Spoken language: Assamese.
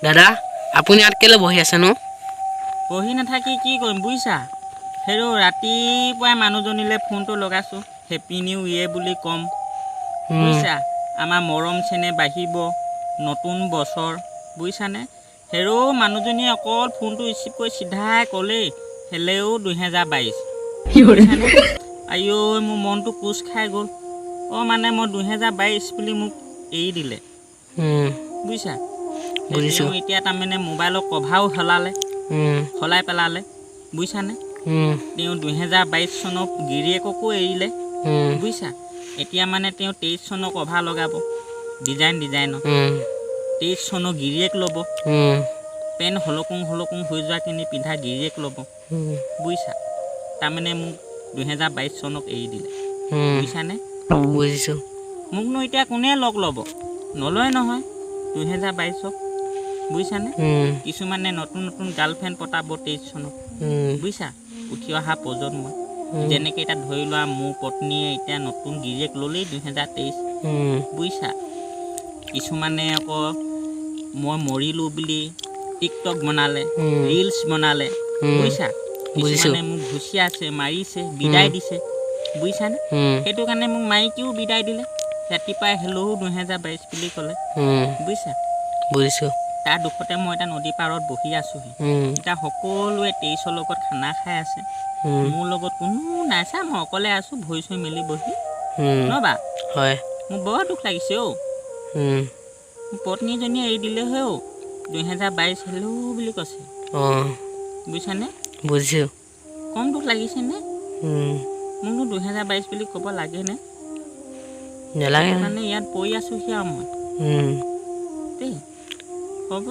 দাদা আপুনি ইয়াত কেলে বহি আছেনো? বহি নাথাকি কি কৰিম বুজিছা? হেৰৌ ৰাতিপুৱাই মানুহজনীলৈ ফোনটো লগাইছোঁ, হেপী নিউ ইয়েৰ বুলি ক'ম বুজিছা। আমাৰ মৰম চেনেহ বাঢ়িব, নতুন বছৰ বুজিছানে। হেৰৌ মানুহজনীয়ে অকল ফোনটো ৰিচিভ কৰি চিধাই ক'লেই হেল্ল' 2022 বুজিছানে। আইঐ মোৰ মনটো কোচ খাই গ'ল। মানে মই 2022 বুলি মোক এৰি দিলে বুজিছা। তেওঁ এতিয়া তাৰমানে মোবাইলৰ কভাৰো সলাই পেলালে বুজিছানে। তেওঁ 2022 চনৰ গিৰিয়েককো এৰিলে বুজিছা। এতিয়া মানে তেওঁ 23 চনৰ কভাৰ লগাব ডিজাইনৰ 23 চনৰ গিৰিয়েক ল'ব, পেণ্ট হলকং হৈ যোৱা কিনি পিন্ধা গিৰিয়েক ল'ব বুজিছা। তাৰমানে মোক 2022 চনক এৰি দিলে বুজিছানে। বুজিছোঁ। মোকনো এতিয়া কোনে লগ ল'ব? নলয় নহয় 2022ক বুজিছানে। কিছুমানে নতুন নতুন গাৰ্লফ্ৰেণ্ড পতাব 23 চনত বুজিছা। উঠি অহা প্ৰজন্মই যেনেকৈ এতিয়া ধৰি লোৱা মোৰ পত্নীয়ে এতিয়া নতুন গিৰিয়েক ল'লেই 2023 বুজিছা। কিছুমানে আকৌ মই মৰিলোঁ বুলি টিকটক বনালে, ৰিলছ বনালে বুজিছা। কিছুমানে মোক ঘুচিয়াইছে, মাৰিছে, বিদায় দিছে বুজিছানে। সেইটো কাৰণে মোক মাইকীও বিদায় দিলে, ৰাতিপুৱাই হেল্ল' 2022 বুলি ক'লে বুজিছা। বুজিছোঁ। তাৰ দুখতে মই এতিয়া নদী পাৰত বহি আছোঁহি। এতিয়া সকলোৱে 23ৰ লগত খানা খাই আছে, মোৰ লগত কোনো নাই চা, মই অকলে আছোঁ ভৰি চৰি মেলি বহি নবা। হয়, মোৰ বৰ দুখ লাগিছে মোৰ পত্নীজনীয়ে এৰি দিলে হেও 2022 হেল্ল' বুলি কৈছে বুজিছানে। বুজিছোঁ। কম দুখ লাগিছেনে? মোকনো 2022 বুলি ক'ব লাগেনে? নেলাগে সেইটো কাৰণে ইয়াত পৰি আছোঁহি আৰু মই দেই। হ'ব।